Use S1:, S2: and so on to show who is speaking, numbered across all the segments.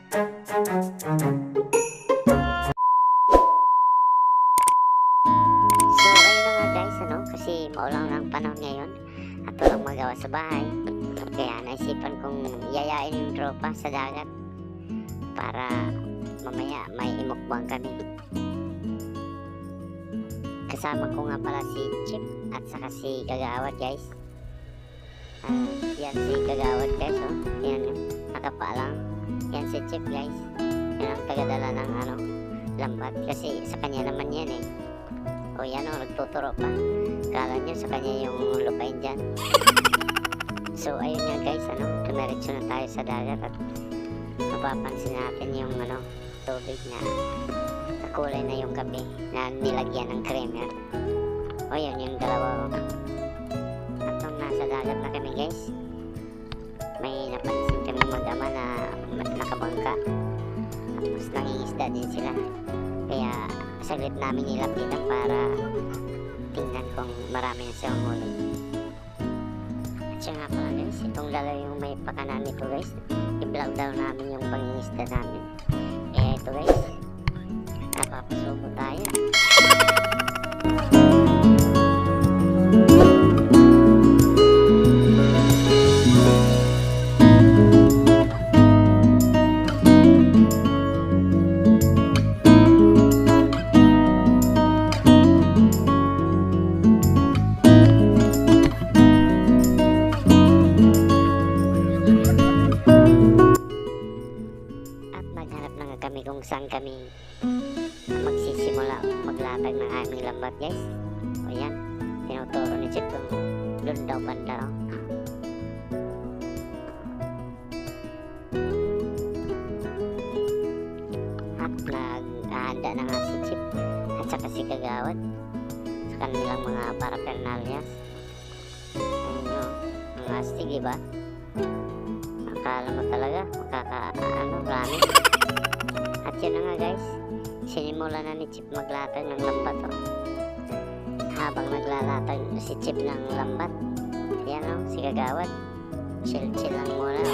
S1: So ayun na nga guys, kasi maulang ng panahon ngayon at walang magawa sa bahay. Kaya naisipan kong yayain yung tropa sa dagat para mamaya may imukbang kami. Kasama ko nga pala si Chip at saka si Kagawad guys. Yan si Kagawad guys, yan yun, nakapaalang. Yan si Chip guys, yan ang tagadala ng lambat kasi sa kanya naman yan eh. O yan nagtuturo pa. Kala nyo sa kanya yung lupain dyan. So ayun nga guys, dumiretso na tayo sa dagat at mapapansin natin yung tubig na kulay na yung gabi na nilagyan ng creamer. O yun yung dalawa. At nung nasa dagat na kami guys, may napansin kami mag-ama na nakabangka. Tapos nangingisda din sila. Kaya saglit namin nilapitan para tingnan kung marami na silang huli. At siya nga pala guys, itong dalawa yung may pakanan nito guys. I-vlog daw namin yung pangingisda namin. Kaya ito guys, napapasubo tayo. Kami kung saan kami magsisimula maglatag ng aming lambat guys. O yan, tinuturo ni Chip doon daw banda. At naghahanda na nga si Chip at saka si Kagawad sa kanilang mga paraphernalias. Ayun yun, mga astig diba? Akala mo talaga marami. At yun na nga guys, sinimula na ni Chip maglatag ng lambat. Habang naglalatag si Chip ng lambat, yan si Kagawad, chill lang muna.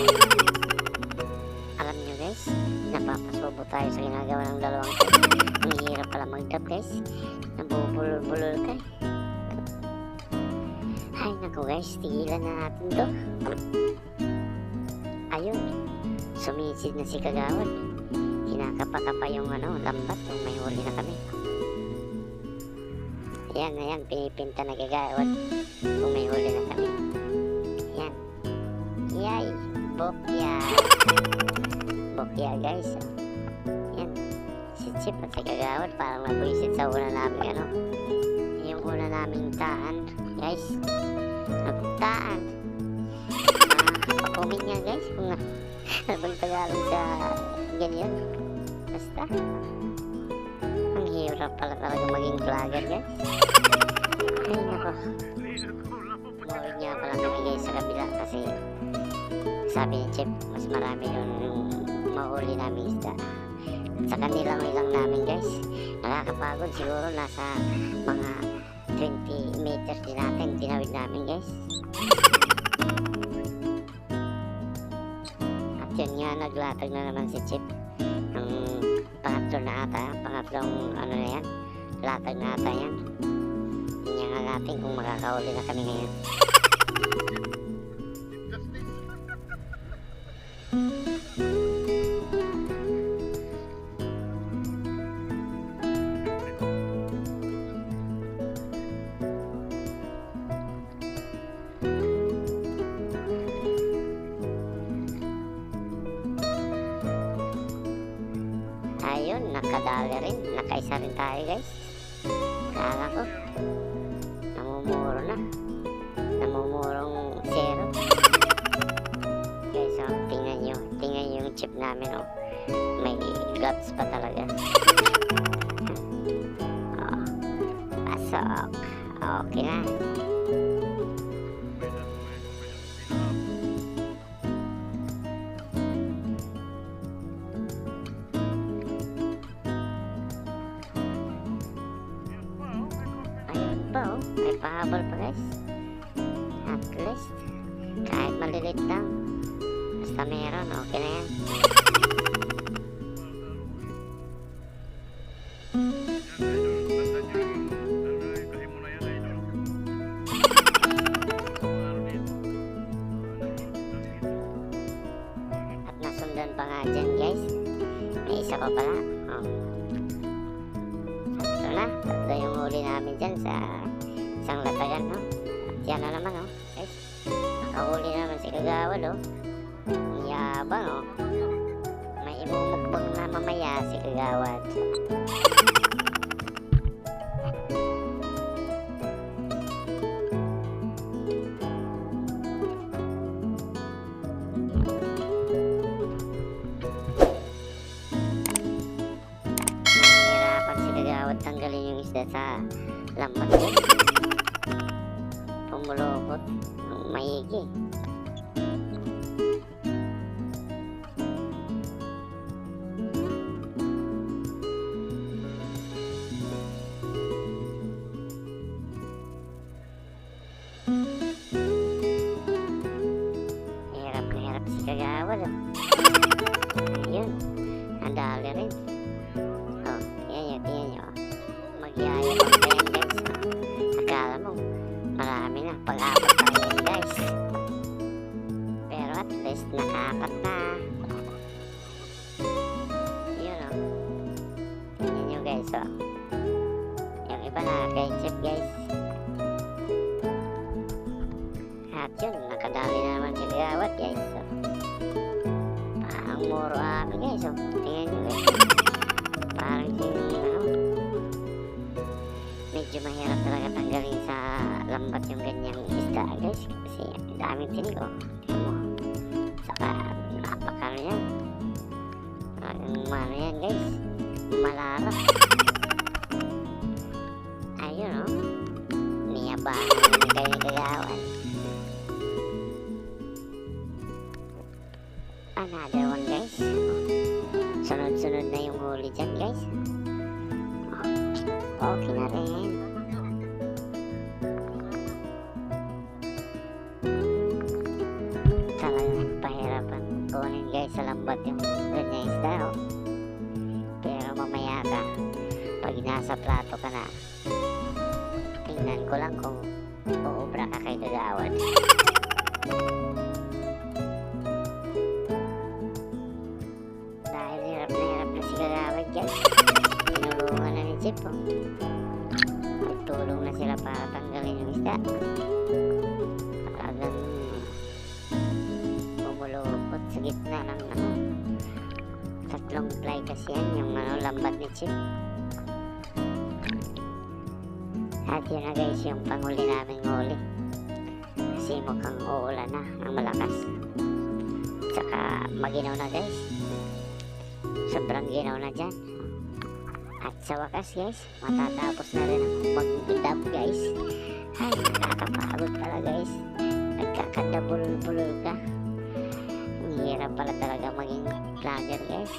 S1: Alam nyo guys, napapasubo tayo sa ginagawa ng dalawang to. Ang hirap pala mag-dab guys, nabubulol-bulol ka. Ay naku guys, tigilan na natin to. Ayun, sumisid na si Kagawad. Kinakapa-kapa yung lambat yung may huli na kami. Ayan, pinipinta na Kagawad kung may huli na kami. Ayan. Yay! Bokya! Bokya guys. Ayan. Si Chip at si Kagawad parang nabuisit sa una namin yung una naming taan. Guys, nagtaan. Pakomment nga guys kung nabang Tagalog sa ganyan. Basta ang hirap pala talaga maging vlogger guys. Ay nako, mawid nga pala kami guys sa kabila kasi sabi ni Chip mas marami yung mahuli namin isda. Sa kanilang ilang namin guys, nakakapagod siguro, nasa mga 20 meters din natin tinawid namin guys. At yun nga, naglatag na naman si Chip ang pangatlong na yan, latag na ata yan. Tingnan nga natin kung makakahuli na kami ngayon. Ayun, nakadali rin, nakaisa rin tayo guys. Kala ko namumurong zero guys. Tingnan yung Chip namin may guts pa talaga. Pasok, okay na. May pahabol pa guys. At least kahit malilit lang, basta meron, okay na yan. dyan guys. May isa pa pala. Tatlo na. Tatlo yung huli namin dyan sa isang latagan, no? At yan na naman, no? Guys, nakahuli naman si Kagawad, oh. Ang yabang, oh. May imumukbang na mamaya si Kagawad. Nahihirapan si Kagawad tanggalin yung isda sa lambat niya. Pumulokot ng maigi. Hirap na hirap si Kagawad, oh. Ayun, ang dali rin. Oh, tingnan nyo. Magyayabang pa yan guys. Akala mo, marami na. Pag-apat pa yan guys. Pero at least nakaapat na. Yun, oh. Tingnan nyo guys, oh. Yung iba na kay Chip guys. At yun, nakadali na naman si Kagawad guys. So, parang muro amin guys. So, tingnan nyo guys. Parang medyo mahirap talaga tanggalin sa lambat yung ganyang isda guys. Kasi ang daming tinig, oh. Tingnan mo. Saka napakano yan. Talagang mano yan guys. Malarap. Ayun, oh. Niyabangan namin kayo ni Kagawad. Another one guys. Sunod-sunod na yung huli dyan guys. Okay na rin. Talagang pahirapan kunin guys sa lambat yung ganyang isda, oh. Pero mamaya ka, pag nasa plato ka na, tingnan ko lang kung uubra ka kay Kagawad. Dahil hirap na si Kagawad guys. Tinulungan na ni Chip, oh. Nagtulong na sila para tanggalin yung isda. Talagang bumulukot sa gitna ng tatlong fly kasi yan yung lambat ni Chip. At yun na guys yung panghuli naming huli. Kasi mukhang uulan na ng malakas. Tsaka maginaw na guys. Sobrang ginaw na dyan. At sa wakas guys, matatapos na rin ang mag-dab guys. Ay, nakakapagod pala guys. Nagkakadabulol-bulol ka. Ang hirap pala talaga maging vlogger guys.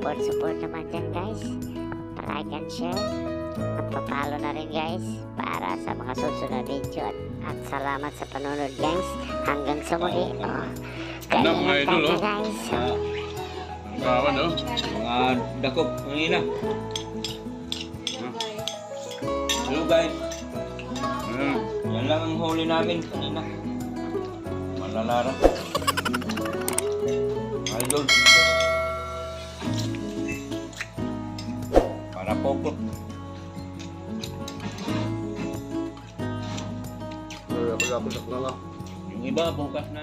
S1: Kaya support naman dyan guys. Like and share. At papalo na rin guys para sa mga susunod video. At salamat sa panonood guys. Hanggang sa muli. Oh,
S2: Ano mga idol, oh.
S1: guys.
S2: Kawan, oh.
S3: Mga dakop kanina. Hello guys. Yan lang ang huli namin kanina. Malalara. Idol. Para poko.
S2: Ako na lang.
S3: Yung iba bukas na.